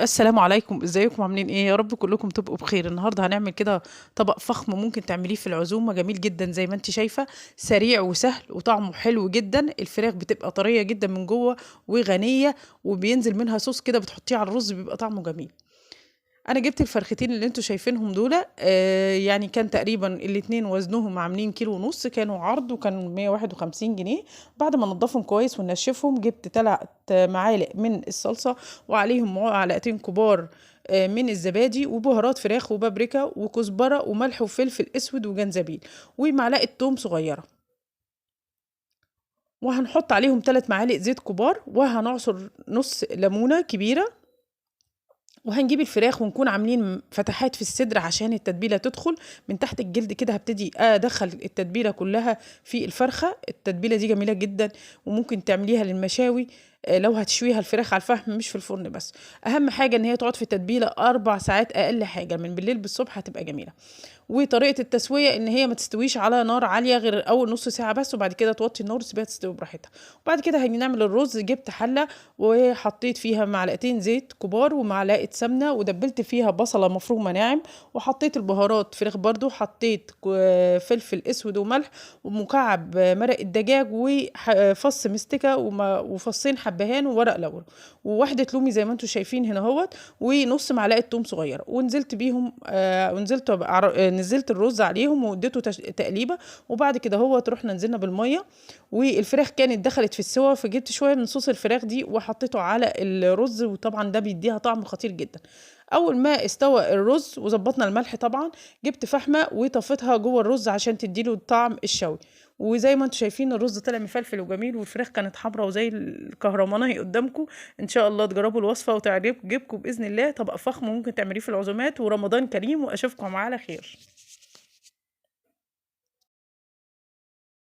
السلام عليكم، ازيكم عاملين ايه؟ يا رب كلكم تبقوا بخير. النهارده هنعمل كده طبق فخم ممكن تعمليه في العزومه، جميل جدا زي ما انت شايفه، سريع وسهل وطعمه حلو جدا. الفراخ بتبقى طريه جدا من جوه وغنيه، وبينزل منها صوص كده بتحطيه على الرز بيبقى طعمه جميل. انا جبت الفرختين اللي انتوا شايفينهم دول، يعني كان تقريبا الاتنين وزنهم عاملين كيلو ونص، كانوا عرض وكان 151 جنيه. بعد ما نضفهم كويس ونشفهم جبت 3 معالق من الصلصة، وعليهم معلقتين كبار من الزبادي، وبهارات فراخ وبابريكا وكزبرة وملح وفلفل اسود وجنزبيل، ومعلقة توم صغيرة. وهنحط عليهم 3 معالق زيت كبار، وهنعصر نص ليمونة كبيرة. وهنجيب الفراخ ونكون عاملين فتحات في الصدر عشان التتبيله تدخل من تحت الجلد كده. هبتدي ادخل التتبيله كلها في الفرخه. التتبيله دي جميله جدا وممكن تعمليها للمشاوي، لو هتشويها الفراخ على الفحم مش في الفرن بس. اهم حاجه ان هي تقعد في التتبيله 4 ساعات اقل حاجه، من بالليل بالصبح هتبقى جميله. وطريقه التسويه ان هي ما تستويش على نار عاليه غير اول نص ساعه بس، وبعد كده توطي النار وتسيبها تستوي براحتها. وبعد كده هنعمل الرز. جبت حله وحطيت فيها معلقتين زيت كبار ومعلقه سمنه، ودبلت فيها بصله مفرومه ناعم، وحطيت البهارات فراخ برضو، حطيت فلفل اسود وملح ومكعب مرق الدجاج وفص مستكه وفصين حبهان وورق لورا وواحده لومي زي ما انتم شايفين هنا اهوت، ونص معلقه توم صغيره. ونزلت بيهم نزلت الرز عليهم واديته تقليبه. وبعد كده رحنا نزلنا بالميه، والفراخ كانت دخلت في السوا، فجبت شويه من صوص الفراخ دي وحطيته على الرز، وطبعا ده بيديها طعم خطير جدا. اول ما استوى الرز وظبطنا الملح طبعا، جبت فحمه وطفيتها جوه الرز عشان تديله طعم الشوي. وزي ما انتم شايفين الرز طلع مفلفل وجميل، والفراخ كانت حمرا وزي الكهرمانه هي قدامكم. ان شاء الله تجربوا الوصفه وتعجبكم باذن الله. طبق فخم ممكن تعمليه في العزومات، ورمضان كريم واشوفكم على خير.